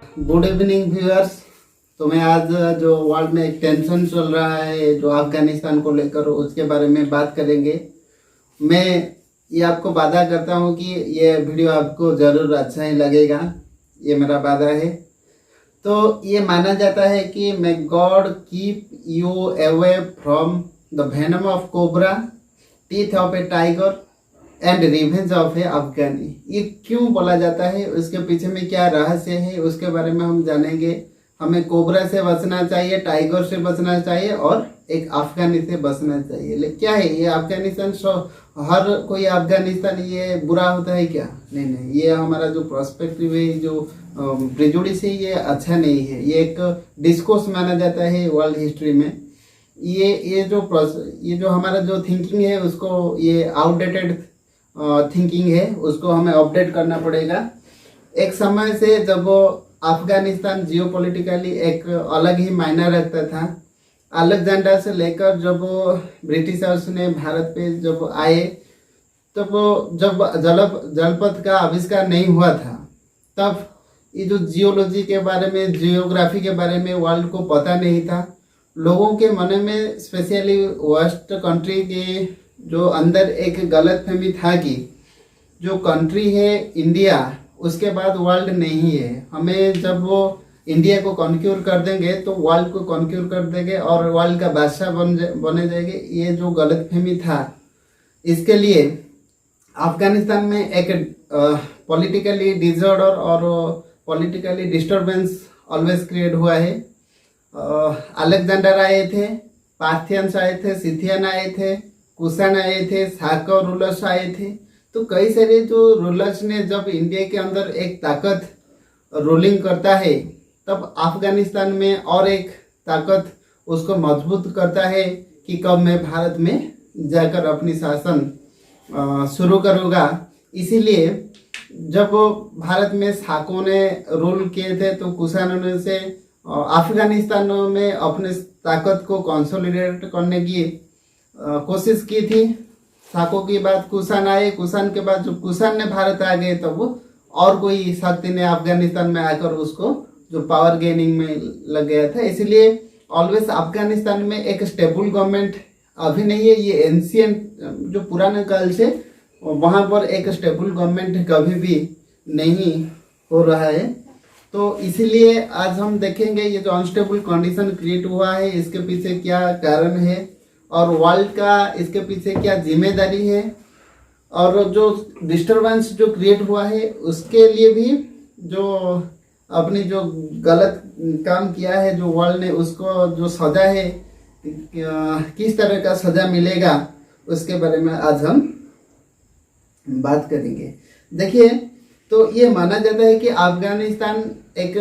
Good evening viewers. तो मैं आज जो वर्ल्ड में एक टेंशन चल रहा है जो अफगानिस्तान को लेकर उसके बारे में बात करेंगे। मैं ये आपको वादा करता हूँ कि ये वीडियो आपको ज़रूर अच्छा ही लगेगा, ये मेरा वादा है। तो ये माना जाता है कि may God keep you away from the venom of cobra, teeth of a tiger and revenge of a Afghani. ये क्यों बोला जाता है, उसके पीछे में क्या रहस्य है, उसके बारे में हम जानेंगे। हमें कोबरा से बचना चाहिए, टाइगर से बचना चाहिए और एक अफगानी से बचना चाहिए। लेकिन क्या है ये अफगानिस्तान, हर कोई अफगानिस्तान ये बुरा होता है क्या? नहीं नहीं, ये हमारा जो पर्सपेक्टिव है, जो प्रेजुडिस है, ये अच्छा नहीं है। ये एक डिस्कोर्स माना जाता है वर्ल्ड हिस्ट्री में। ये जो हमारा जो थिंकिंग है उसको, ये आउटडेटेड थिंकिंग है, उसको हमें अपडेट करना पड़ेगा। एक समय से जब अफगानिस्तान जियोपॉलिटिकली एक अलग ही मायना रखता था। अलेक्जेंडर से लेकर जब ब्रिटिशर्स ने भारत पे जब आए, तब जब जलपथ का आविष्कार नहीं हुआ था, तब ये जो जियोलॉजी के बारे में, जियोग्राफी के बारे में वर्ल्ड को पता नहीं था। लोगों के मन में, स्पेशली वेस्ट कंट्री के जो अंदर एक गलत फहमी था कि जो कंट्री है इंडिया, उसके बाद वर्ल्ड नहीं है। हमें जब वो इंडिया को कॉन्क्यूर कर देंगे तो वर्ल्ड को कॉन्क्यूर कर देंगे और वर्ल्ड का बादशाह बने जाएंगे। ये जो गलत फहमी था, इसके लिए अफगानिस्तान में एक पॉलिटिकली डिसऑर्डर और पॉलिटिकली डिस्टर्बेंस ऑलवेज क्रिएट हुआ है। अलेक्जेंडर आए थे, पार्थियंस आए थे, सिथियन आए थे, कुषाण आए थे, शाका रूलर्स आए थे। तो कई सारे जो रूलर्स ने, जब इंडिया के अंदर एक ताकत रूलिंग करता है, तब अफगानिस्तान में और एक ताकत उसको मजबूत करता है कि कब मैं भारत में जाकर अपनी शासन शुरू करूँगा। इसीलिए जब भारत में शाकों ने रूल किए थे, तो कुषाणों ने से अफगानिस्तान में अपने ताकत को कंसोलिडेट करने की कोशिश की थी। शाकों के बाद कुषाण आए, कुषाण के बाद जब कुषाण ने भारत आ गए, तब वो और कोई शक्ति ने अफगानिस्तान में आकर उसको जो पावर गेनिंग में लग गया था। इसलिए ऑलवेज अफगानिस्तान में एक स्टेबल गवर्नमेंट अभी नहीं है। ये एंशियंट जो पुराने काल से वहाँ पर एक स्टेबल गवर्नमेंट कभी भी नहीं हो रहा है। तो इसीलिए आज हम देखेंगे ये जो अनस्टेबल कंडीशन क्रिएट हुआ है, इसके पीछे क्या कारण है और वर्ल्ड का इसके पीछे क्या जिम्मेदारी है, और जो डिस्टरबेंस जो क्रिएट हुआ है उसके लिए भी जो अपनी जो गलत काम किया है जो वर्ल्ड ने, उसको जो सजा है, किस तरह का सजा मिलेगा, उसके बारे में आज हम बात करेंगे। देखिए, तो ये माना जाता है कि अफगानिस्तान एक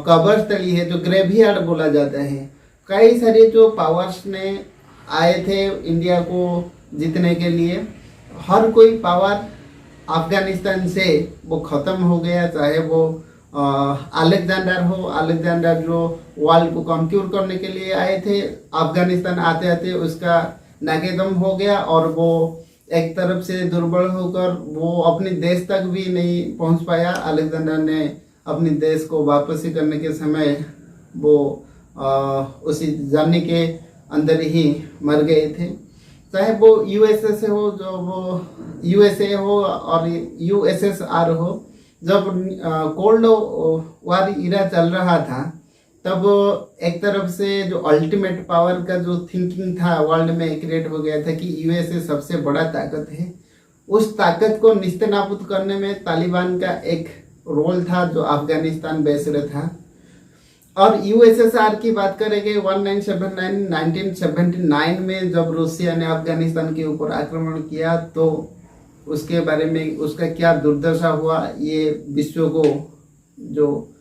कब्र स्थली है, जो ग्रेवयार्ड बोला जाता है। कई सारे जो पावर्स ने आए थे इंडिया को जीतने के लिए, हर कोई पावर अफगानिस्तान से वो ख़त्म हो गया। चाहे वो अलेक्जेंडर हो, अलेक्जेंडर जो वर्ल्ड को कॉन्क्यूर करने के लिए आए थे, अफगानिस्तान आते आते उसका नाकेदम हो गया और वो एक तरफ से दुर्बल होकर वो अपने देश तक भी नहीं पहुंच पाया। अलेक्जेंडर ने अपने देश को वापसी करने के समय वो उसी जर्नी के अंदर ही मर गए थे। चाहे वो यूएसए से हो, जो वो यूएसए हो और यूएसएसआर हो, जब कोल्ड वार इरा चल रहा था, तब एक तरफ से जो अल्टीमेट पावर का जो थिंकिंग था वर्ल्ड में क्रिएट हो गया था कि यूएसए सबसे बड़ा ताकत है। उस ताकत को निस्तेनाबूद करने में तालिबान का एक रोल था जो अफगानिस्तान बेस्ड था। और यूएसएसआर की बात करेंगे, 1979 में जब रूसिया ने अफगानिस्तान के ऊपर आक्रमण किया, तो उसके बारे में, उसका क्या दुर्दशा हुआ, ये विश्व को जो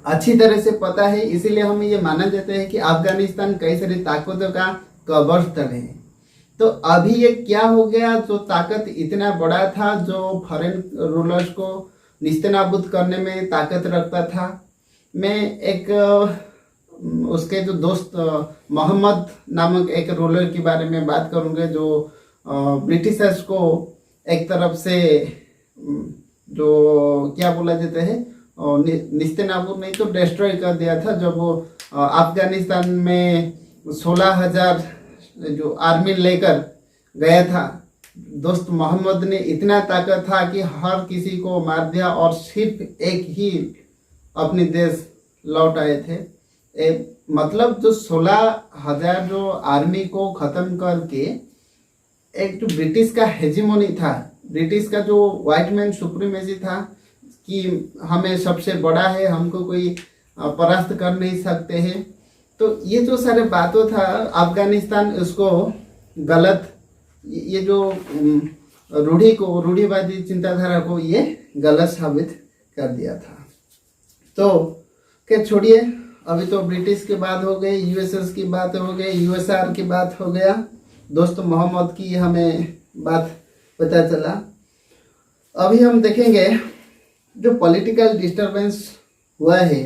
अच्छी तरह से पता है। इसीलिए हमें ये माना जाता है कि अफगानिस्तान कई सारी ताकतों का कब्र स्थल है। तो अभी ये क्या हो गया, जो ताकत इतना बड़ा था, जो फॉरेन रूलर्स को निस्तेनाबूद करने में ताकत रखता था। मैं एक उसके जो दोस्त मोहम्मद नामक एक रूलर के बारे में बात करूँगा, जो ब्रिटिशर्स को एक तरफ से जो क्या बोला जाता है निस्तेनाबूद नहीं तो डिस्ट्रॉय कर दिया था, जब वो अफगानिस्तान में 16,000 जो आर्मी लेकर गया था। दोस्त मोहम्मद ने इतना ताकत था कि हर किसी को मार दिया और सिर्फ एक ही अपने देश लौट आए थे। मतलब जो 16,000 जो आर्मी को खत्म करके एक जो ब्रिटिश का हेजिमोनी था, ब्रिटिश का जो व्हाइट मैन सुप्रीमेसी था कि हमें सबसे बड़ा है, हमको कोई परास्त कर नहीं सकते हैं, तो ये जो सारे बातों था अफगानिस्तान उसको गलत, ये जो रूढ़िवादी चिंताधारा को ये गलत साबित कर दिया था। तो क्या छोड़िए, अभी तो ब्रिटिश की बात हो गई, यूएसएस की बात हो गई, यूएसआर की बात हो गया, दोस्त मोहम्मद की हमें बात पता चला। अभी हम देखेंगे जो पॉलिटिकल डिस्टरबेंस हुआ है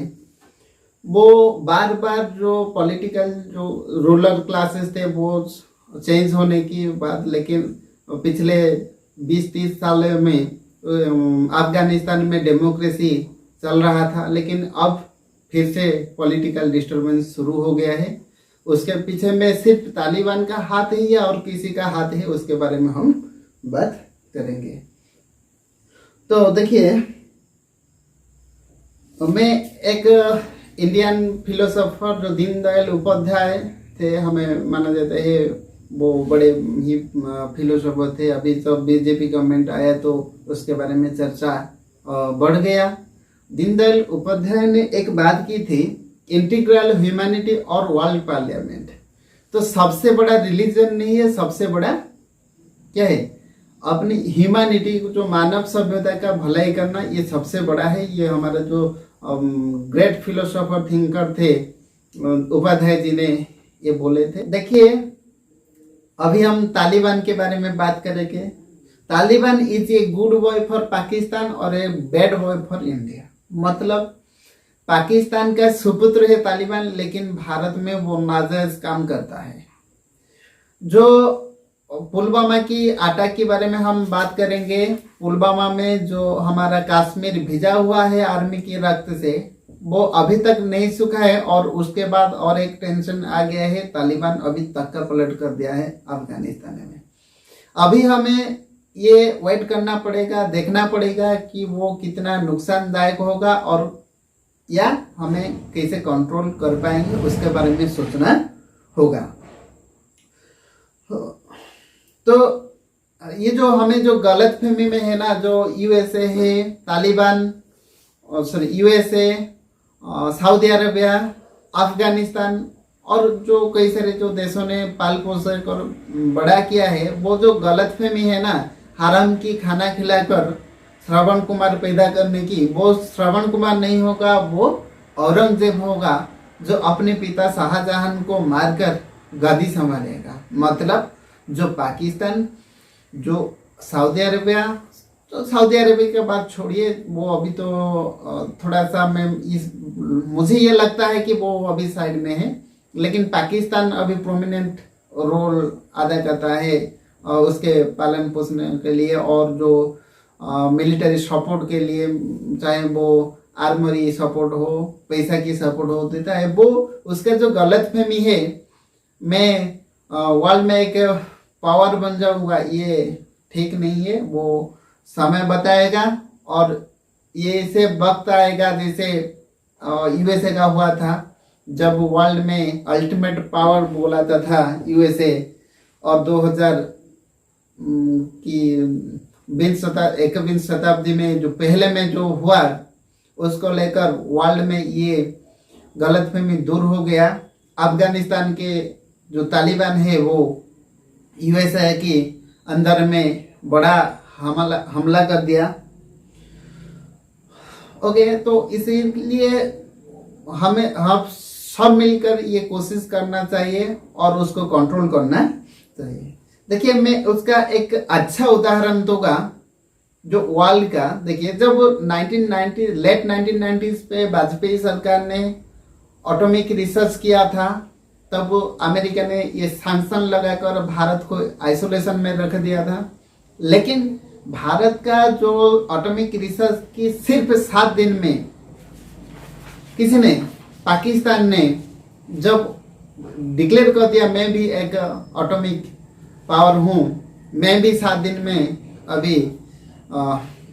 वो बार बार जो पॉलिटिकल जो रूलर क्लासेस थे वो चेंज होने की बात, लेकिन पिछले 20-30 साल में अफगानिस्तान में डेमोक्रेसी चल रहा था, लेकिन अब फिर से पॉलिटिकल डिस्टरबेंस शुरू हो गया है। उसके पीछे में सिर्फ तालिबान का हाथ है या और किसी का हाथ है, उसके बारे में हम बात करेंगे। तो देखिए, मैं एक इंडियन फिलोसोफर जो दीनदयाल उपाध्याय थे, हमें माना जाता है वो बड़े ही फिलोसोफर थे। अभी जब बीजेपी गवर्नमेंट आया तो उसके बारे में चर्चा बढ़ गया। दीनदयाल उपाध्याय ने एक बात की थी, इंटीग्रल ह्यूमैनिटी और वर्ल्ड पार्लियामेंट। तो सबसे बड़ा रिलीजन नहीं है, सबसे बड़ा क्या है, अपनी ह्यूमैनिटी जो मानव सभ्यता का भलाई करना, ये सबसे बड़ा है। ये हमारा जो ग्रेट फिलोसोफर थिंकर थे उपाध्याय जी ने ये बोले थे। देखिए, अभी हम तालिबान के बारे में बात करेंगे। Taliban is a good boy for Pakistan और a bad boy for India. मतलब पाकिस्तान का सुपुत्र है तालिबान, लेकिन भारत में वो नाजायज काम करता है। जो पुलवामा की अटैक के बारे में हम बात करेंगे। पुलवामा में जो हमारा कश्मीर भिजा हुआ है आर्मी के रक्त से, वो अभी तक नहीं सूखा है। और उसके बाद और एक टेंशन आ गया है, तालिबान अभी तक्का पलट कर दिया है अफगानिस्तान में। अभी हमें ये वेट करना पड़ेगा, देखना पड़ेगा कि वो कितना नुकसानदायक होगा और या हमें कैसे कंट्रोल कर पाएंगे, उसके बारे में सोचना होगा। तो ये जो हमें जो गलतफहमी में है ना, जो यूएसए है, तालिबान और यूएसए, सऊदी अरेबिया, अफगानिस्तान और जो कई सारे जो देशों ने पाल पोस कर बड़ा किया है, वो जो गलतफहमी है ना, हराम की खाना खिलाकर श्रवण कुमार पैदा करने की, वो श्रवण कुमार नहीं होगा, वो औरंगजेब होगा, जो अपने पिता शाहजहां को मारकर गद्दी संभालेगा। मतलब जो पाकिस्तान, जो सऊदी अरेबिया, तो सऊदी अरेबिया की बात छोड़िए, वो अभी तो थोड़ा सा मुझे ये लगता है कि वो अभी साइड में है, लेकिन पाकिस्तान अभी प्रोमिनेंट रोल अदा करता है उसके पालन पोषण के लिए और जो मिलिट्री सपोर्ट के लिए, चाहे वो आर्मरी सपोर्ट हो, पैसा की सपोर्ट हो, देता है। वो उसका जो गलतफहमी है, मैं वर्ल्ड में एक पावर बन जाऊंगा, ये ठीक नहीं है। वो समय बताएगा और ये इसे वक्त आएगा जैसे यूएसए का हुआ था, जब वर्ल्ड में अल्टीमेट पावर बोलाता था यूएसए, और 2000 की 21वीं शताब्दी में जो पहले में जो हुआ, उसको लेकर वर्ल्ड में ये गलतफहमी दूर हो गया। अफगानिस्तान के जो तालिबान है वो यूएसए के अंदर में बड़ा हमला कर दिया। ओके, तो इसीलिए हमें हम सब मिलकर ये कोशिश करना चाहिए और उसको कंट्रोल करना चाहिए। देखिए, मैं उसका एक अच्छा उदाहरण दूंगा जो वर्ल्ड का। देखिए, जब 1990 लेट 1990s पे वाजपेयी सरकार ने एटॉमिक रिसर्च किया था, तब अमेरिका ने ये सैंक्शन लगाकर भारत को आइसोलेशन में रख दिया था। लेकिन भारत का जो एटॉमिक रिसर्च की सिर्फ 7 दिन में किसी ने, पाकिस्तान ने जब डिक्लेयर कर दिया मैं भी एक एटॉमिक पावर हूँ, मैं भी 7 दिन में अभी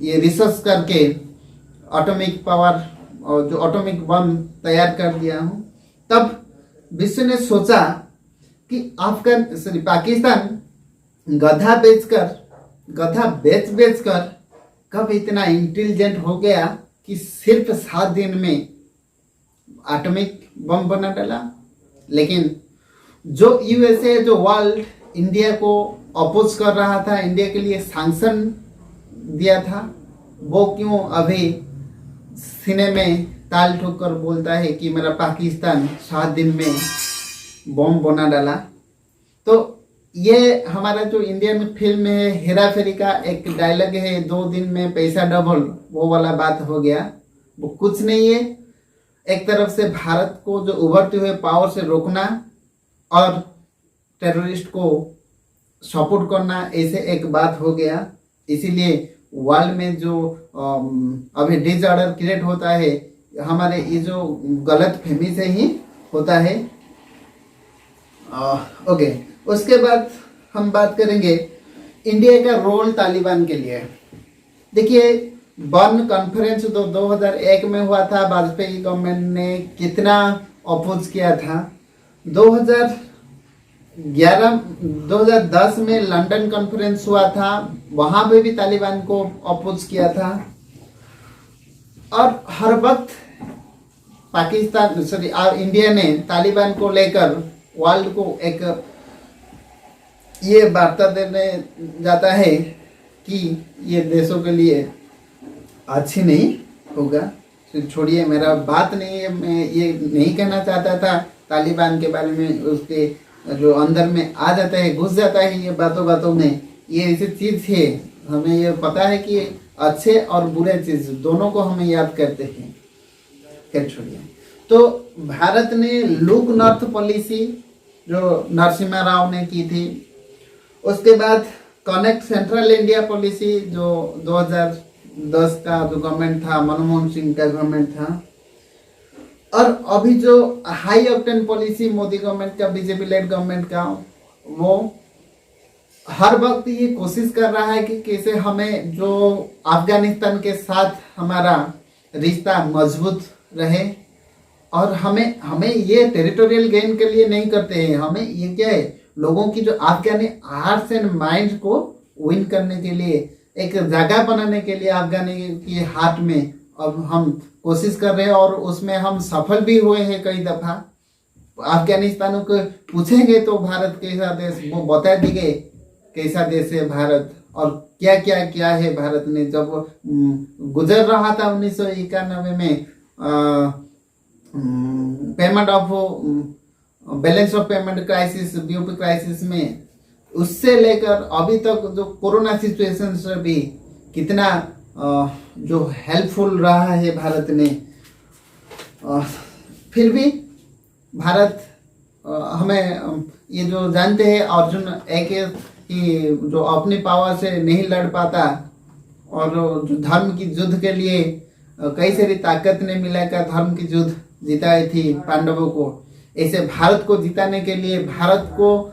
ये रिसर्च करके एटॉमिक पावर और जो एटॉमिक बम तैयार कर दिया हूँ, तब विश्व ने सोचा कि पाकिस्तान गधा बेच कर कब इतना इंटेलिजेंट हो गया कि सिर्फ 7 दिन में एटॉमिक बम बना डाला। लेकिन जो यूएसए, जो वर्ल्ड इंडिया को अपोज कर रहा था, इंडिया के लिए सैंक्शन दिया था, वो क्यों अभी सीने में ताल ठोक कर बोलता है कि मेरा पाकिस्तान 7 दिन में बम बना डाला। तो ये हमारा जो इंडियन फिल्म है हेरा फेरी का एक डायलॉग है, 2 दिन में पैसा डबल, वो वाला बात हो गया। वो कुछ नहीं है। एक तरफ से भारत को जो उभरते हुए पावर से रोकना और टेररिस्ट को सपोर्ट करना, ऐसे एक बात हो गया। इसीलिए वर्ल्ड में जो अभी डिसऑर्डर क्रिएट होता है, हमारे ये जो गलत फहमी से ही होता है। ओके, उसके बाद हम बात करेंगे इंडिया का रोल तालिबान के लिए। देखिए, बर्न कॉन्फ्रेंस तो 2001 में हुआ था, वाजपेयी गवर्नमेंट ने कितना अपोज किया था। 2010 में लंदन कॉन्फ्रेंस हुआ था, वहां पे भी तालिबान को अपोज किया था। और हर वक्त इंडिया ने तालिबान को लेकर वर्ल्ड को एक ये वार्ता देने जाता है कि ये देशों के लिए अच्छी नहीं होगा। तो छोड़िए, मेरा बात नहीं है, मैं ये नहीं कहना चाहता था तालिबान के बारे में। उसके जो अंदर में आ जाता है, घुस जाता है ये बातों में, ये ऐसी चीज है, हमें ये पता है कि अच्छे और बुरे चीज दोनों को हमें याद करते हैं। खैर छोड़िए। तो भारत ने लुक नॉर्थ पॉलिसी जो नरसिम्हा राव ने की थी, उसके बाद कनेक्ट सेंट्रल इंडिया पॉलिसी जो 2010 का जो गवर्नमेंट था, मनमोहन सिंह का गवर्नमेंट था, और अभी जो high octane policy Modi government का, बीजेपी लेड गवर्नमेंट का, वो हर वक्त ये कोशिश कर रहा है कि कैसे हमें जो अफगानिस्तान के साथ हमारा रिश्ता मजबूत रहे। और हमें ये टेरिटोरियल गेन के लिए नहीं करते हैं, हमें ये क्या है, लोगों की जो अफगानी हार्ट्स एंड माइंड को विन करने के लिए, एक जगह बनाने के लिए अफगानी की हार्ट में अब हम कोशिश कर रहे हैं, और उसमें हम सफल भी हुए हैं कई दफा। अफगानिस्तान को पूछेंगे तो भारत कैसा देश, वो बता देंगे कैसा देश है भारत, और क्या क्या किया है भारत ने। जब गुजर रहा था 1991 में payment of balance of payment crisis, BOP crisis में, उससे लेकर अभी तक जो कोरोना सिचुएशन से भी कितना जो हेल्पफुल रहा है भारत ने। फिर भी भारत हमें ये जो जानते हैं, अर्जुन एक कि जो अपनी पावर से नहीं लड़ पाता, और जो धर्म की युद्ध के लिए कई सारी ताकत ने मिलाकर धर्म की युद्ध जिताई थी पांडवों को, ऐसे भारत को जिताने के लिए, भारत को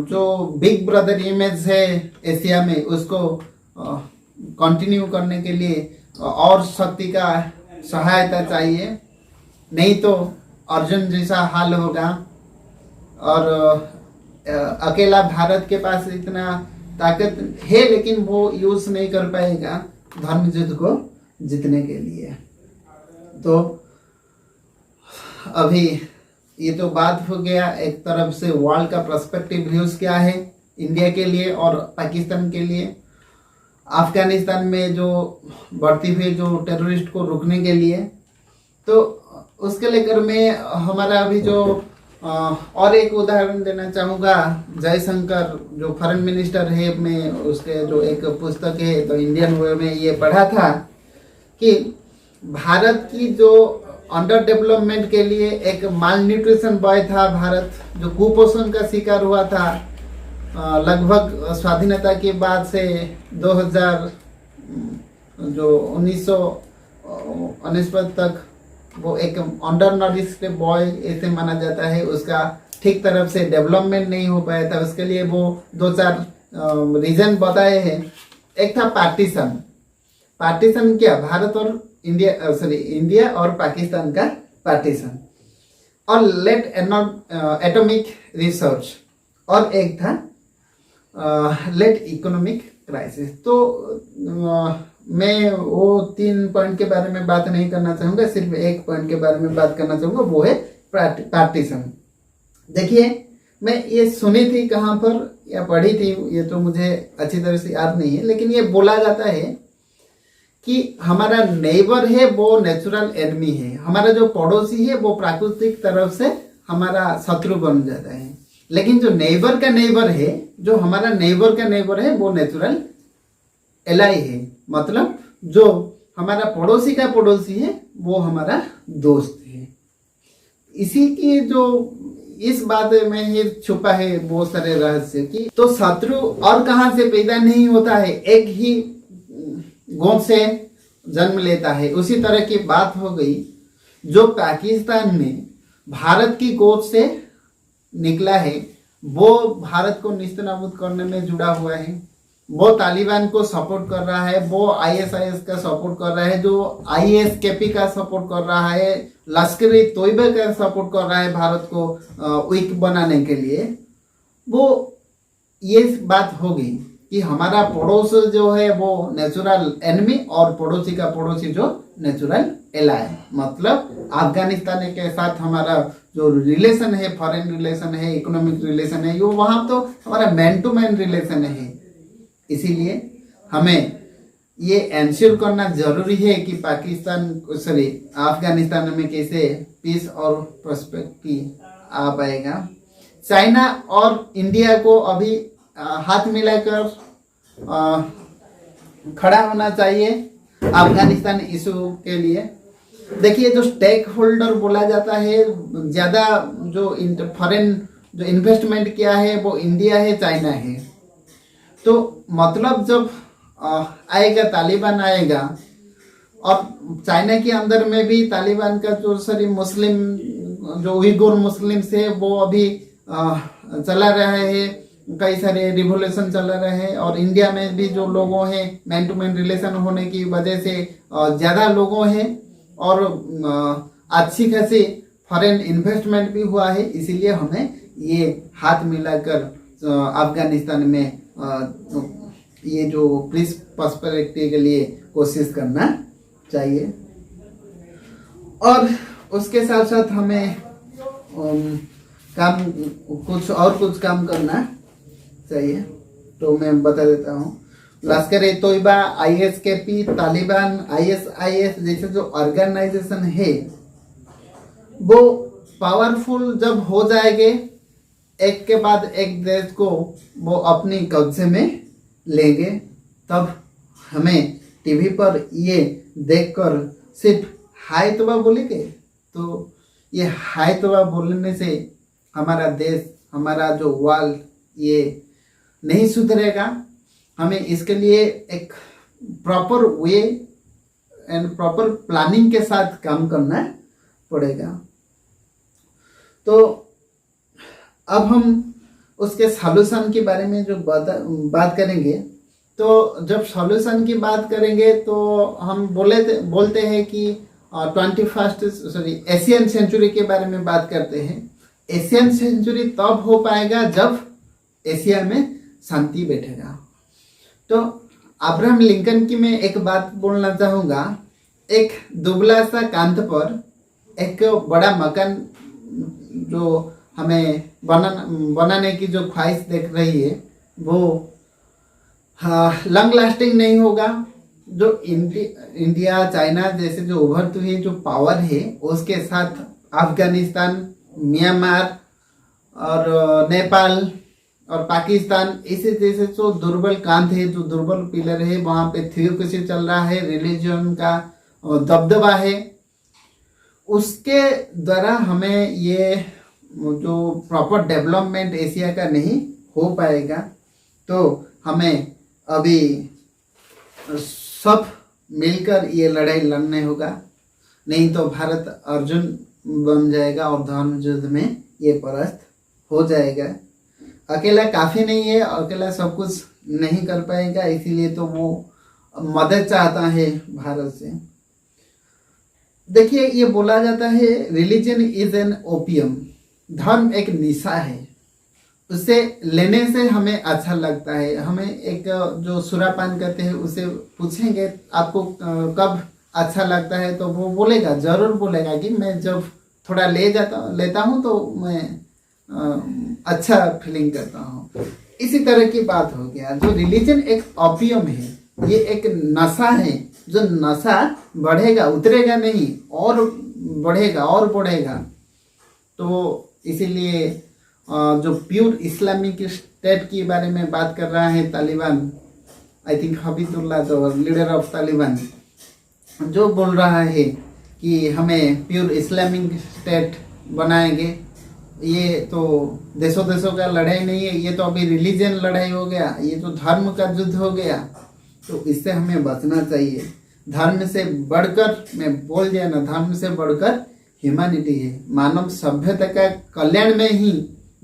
जो बिग ब्रदर इमेज है एशिया में, उसको कंटिन्यू करने के लिए और शक्ति का सहायता चाहिए। नहीं तो अर्जुन जैसा हाल होगा, और अकेला भारत के पास इतना ताकत है लेकिन वो यूज नहीं कर पाएगा धर्म युद्ध को जीतने के लिए। तो अभी ये तो बात हो गया एक तरफ से वर्ल्ड का पर्सपेक्टिव व्यूज क्या है इंडिया के लिए और पाकिस्तान के लिए, अफगानिस्तान में जो बढ़ती हुई जो टेररिस्ट को रोकने के लिए। तो उसके लेकर मैं हमारा अभी जो और एक उदाहरण देना चाहूँगा, जयशंकर जो फॉरेन मिनिस्टर है, मैं उसके जो एक पुस्तक है तो इंडियन वे में ये पढ़ा था कि भारत की जो अंडर डेवलपमेंट के लिए एक माल न्यूट्रिशन बॉय था भारत, जो कुपोषण का शिकार हुआ था, लगभग स्वाधीनता के बाद से 2000 जो 1949 तक वो एक अंडर नरिश्ड बॉय ऐसे माना जाता है, उसका ठीक तरफ से डेवलपमेंट नहीं हो पाया था। उसके लिए वो 2-4 रीजन बताए हैं। एक था पार्टीशन। पार्टीशन क्या, भारत और इंडिया और पाकिस्तान का पार्टीशन, और लेट एटॉमिक रिसर्च, और एक था लेट इकोनॉमिक क्राइसिस। तो मैं वो 3 पॉइंट के बारे में बात नहीं करना चाहूँगा, सिर्फ एक पॉइंट के बारे में बात करना चाहूँगा, वो है पार्टीशन। देखिए, मैं ये सुनी थी कहाँ पर या पढ़ी थी, ये तो मुझे अच्छी तरह से याद नहीं है, लेकिन ये बोला जाता है कि हमारा नेबर है वो नेचुरल एनिमी है, हमारा जो पड़ोसी है वो प्राकृतिक तरफ से हमारा शत्रु बन जाता है, लेकिन जो नेबर का नेबर है, जो हमारा नेबर का नेबर है, वो नेचुरल एलाई है। मतलब जो हमारा पड़ोसी का पड़ोसी है वो हमारा दोस्त है। इसी की जो इस बात में ही छुपा है बहुत सारे रहस्य की। तो शत्रु और कहां से पैदा नहीं होता है, एक ही गोद से जन्म लेता है। उसी तरह की बात हो गई। जो पाकिस्तान में भारत की गोद से निकला है वो भारत को निस्तनाबूद करने में जुड़ा हुआ है, वो तालिबान को सपोर्ट कर रहा है, वो आईएसआईएस का सपोर्ट कर रहा है, जो आईएसकेपी का सपोर्ट कर रहा है, लश्कर ए तोयबा का सपोर्ट कर रहा है भारत को वीक बनाने के लिए। वो ये बात होगी कि हमारा पड़ोस जो है वो नेचुरल एनिमी और पड़ोसी का पड़ोसी जो नेचुरल एलाय। मतलब अफगानिस्तान के साथ हमारा जो रिलेशन है, फॉरेन रिलेशन है, इकोनॉमिक रिलेशन है, वो वहाँ तो हमारा मैन टू मैन रिलेशन है। इसीलिए हमें ये एंश्योर करना जरूरी है कि अफगानिस्तान में कैसे पीस और प्रोस्पेरिटी आ पाएगा। चाइना और इंडिया को अभी हाथ मिलाकर खड़ा होना चाहिए अफगानिस्तान इशू के लिए। देखिए, जो स्टेक होल्डर बोला जाता है, ज़्यादा जो फॉरेन जो इन्वेस्टमेंट किया है वो इंडिया है, चाइना है। तो मतलब जब आएगा, तालिबान आएगा, और चाइना के अंदर में भी तालिबान का जो मुस्लिम जो उइगुर मुस्लिम्स है वो अभी चला रहा है, कई सारे रिवोल्यूशन चल रहे हैं। और इंडिया में भी जो लोगों हैं, मैन टू मैन रिलेशन होने की वजह से ज़्यादा लोगों हैं और अच्छी खासी फॉरेन इन्वेस्टमेंट भी हुआ है। इसीलिए हमें ये हाथ मिलाकर अफगानिस्तान में ये जो पीस प्रॉस्पेरिटी के लिए कोशिश करना चाहिए। और उसके साथ साथ हमें कुछ काम करना चाहिए। तो मैं बता देता हूँ, लश्कर ए तोयबा, आईएसकेपी, तालिबान, आईएसआईएस जैसे जो ऑर्गेनाइजेशन है वो पावरफुल जब हो जाएंगे, एक के बाद एक देश को वो अपनी कब्जे में लेंगे, तब हमें टीवी पर ये देखकर सिर्फ हाय तोबा बोलेंगे। तो ये हाय तोबा बोलने से हमारा देश, हमारा जो वर्ल्ड ये नहीं सुधरेगा। हमें इसके लिए एक proper way and proper planning के साथ काम करना पड़ेगा। तो अब हम उसके सॉल्यूशन के बारे में जो बात करेंगे, तो जब सॉल्यूशन की बात करेंगे तो हम बोलते हैं कि 21st एशियन सेंचुरी के बारे में बात करते हैं। एशियन सेंचुरी तब हो पाएगा जब एशिया में शांति बैठेगा। तो अब्राहम लिंकन की मैं एक बात बोलना चाहूँगा। एक दुबला सा कांध पर एक बड़ा मकान जो हमें बनाने की जो ख्वाहिश देख रही है वो लॉन्ग लास्टिंग नहीं होगा। जो इंडिया चाइना जैसे जो उभरती हुई जो पावर है उसके साथ अफगानिस्तान, म्यांमार और नेपाल और पाकिस्तान ऐसे जैसे जो दुर्बल कांध है, जो दुर्बल पिलर है, वहाँ पे थियोक्रेसी चल रहा है, रिलीजन का दबदबा है, उसके द्वारा हमें ये जो प्रॉपर डेवलपमेंट एशिया का नहीं हो पाएगा तो हमें अभी सब मिलकर ये लड़ाई लड़ने होगा, नहीं तो भारत अर्जुन बन जाएगा और धर्म युद्ध में ये परास्त हो जाएगा। अकेला काफ़ी नहीं है, अकेला सब कुछ नहीं कर पाएगा, इसीलिए तो वो मदद चाहता है भारत से। देखिए, ये बोला जाता है रिलीजन इज एन ओपियम, धर्म एक निशा है, उसे लेने से हमें अच्छा लगता है। हमें एक जो सुरापान करते हैं उसे पूछेंगे आपको कब अच्छा लगता है, तो वो बोलेगा, जरूर बोलेगा कि मैं जब थोड़ा लेता हूँ तो मैं अच्छा फीलिंग करता हूँ। इसी तरह की बात हो गया। जो रिलीजन एक ओपियम है, ये एक नशा है, जो नशा बढ़ेगा, उतरेगा नहीं, और बढ़ेगा और बढ़ेगा। तो इसीलिए जो प्योर इस्लामिक स्टेट के बारे में बात कर रहा है तालिबान, आई थिंक हबीबुल्लाह जो लीडर ऑफ तालिबान, जो बोल रहा है कि हमें प्योर इस्लामिक स्टेट बनाएंगे, ये तो देशों देशों का लड़ाई नहीं है, ये तो अभी रिलीजन लड़ाई हो गया, ये तो धर्म का युद्ध हो गया। तो इससे हमें बचना चाहिए। धर्म से बढ़कर, मैं बोल दिया ना, धर्म से बढ़कर ह्यूमैनिटी है। मानव सभ्यता का कल्याण में ही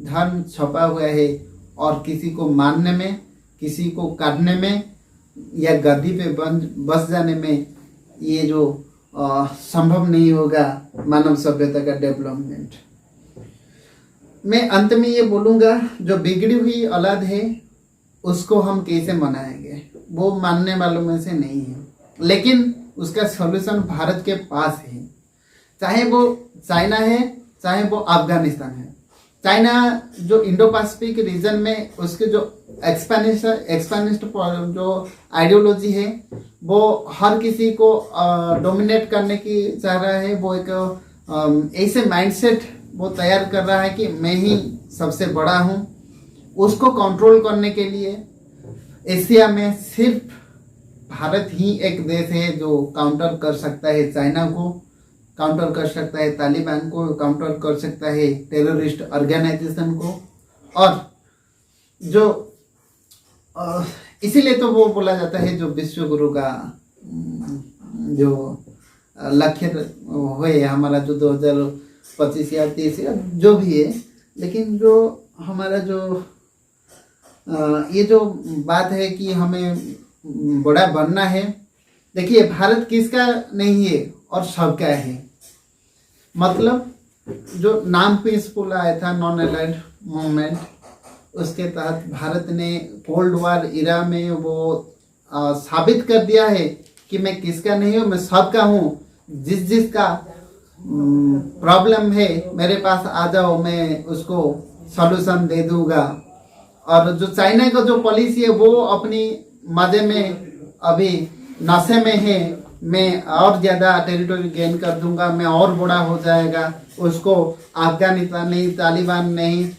धर्म छपा हुआ है, और किसी को मारने में, किसी को काटने में या गद्दी पे बस जाने में ये जो संभव नहीं होगा मानव सभ्यता का डेवलपमेंट। मैं अंत में ये बोलूँगा, जो बिगड़ी हुई औलाद है उसको हम कैसे मनाएंगे, वो मानने वालों में से नहीं है, लेकिन उसका सॉल्यूशन भारत के पास है। चाहे वो चाइना है, चाहे वो अफगानिस्तान है। चाइना जो इंडो पैसिफिक रीजन में उसके जो एक्सपेनिस्ट जो आइडियोलॉजी है, वो हर किसी को डोमिनेट करने की चाह रहा है। वो एक ऐसे माइंडसेट वो तैयार कर रहा है कि मैं ही सबसे बड़ा हूँ। उसको कंट्रोल करने के लिए एशिया में सिर्फ भारत ही एक देश है जो काउंटर कर सकता है, चाइना को काउंटर कर सकता है, तालिबान को काउंटर कर सकता है, टेररिस्ट ऑर्गेनाइजेशन को। और जो इसीलिए तो वो बोला जाता है जो विश्व गुरु का जो लक्ष्य हुए हमारा, जो 2025 या 30 या जो भी है, लेकिन जो हमारा जो ये जो बात है कि हमें बड़ा बनना है। देखिए, भारत किसका नहीं है और सबका है। मतलब जो नाम पीसफुल आया था, नॉन अलाइड मूवमेंट, उसके तहत भारत ने कोल्ड वॉर इरा में वो साबित कर दिया है कि मैं किसका नहीं हूँ, मैं सबका हूँ। जिसका प्रॉब्लम है मेरे पास आ जाओ, मैं उसको सॉल्यूशन दे दूंगा। और जो चाइना का जो पॉलिसी है वो अपनी मजे में अभी नशे में है, मैं और ज़्यादा टेरिटरी गेन कर दूंगा, मैं और बड़ा हो जाएगा। उसको अफगानिस्तान नहीं, तालिबान नहीं,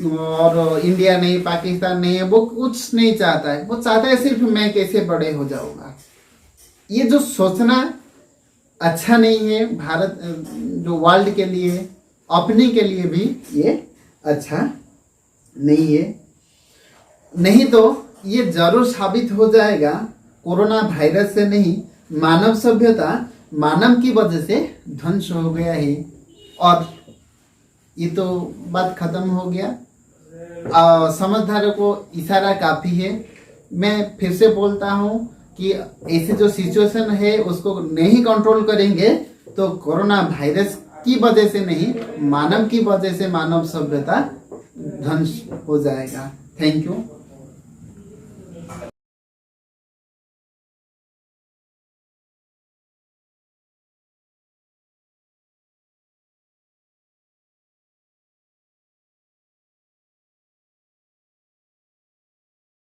और इंडिया नहीं, पाकिस्तान नहीं है, वो कुछ नहीं चाहता है। वो चाहता है सिर्फ मैं कैसे बड़े हो जाऊंगा। ये जो सोचना अच्छा नहीं है भारत जो वर्ल्ड के लिए, अपने के लिए भी ये अच्छा नहीं है। नहीं तो ये जरूर साबित हो जाएगा कोरोना वायरस से नहीं, मानव सभ्यता मानव की वजह से ध्वंस हो गया है। और ये तो बात खत्म हो गया। समझदारों को इशारा काफ़ी है। मैं फिर से बोलता हूँ कि ऐसे जो सिचुएशन है उसको नहीं कंट्रोल करेंगे तो कोरोना वायरस की वजह से नहीं, मानव की वजह से मानव सभ्यता ध्वंस हो जाएगा। Thank you.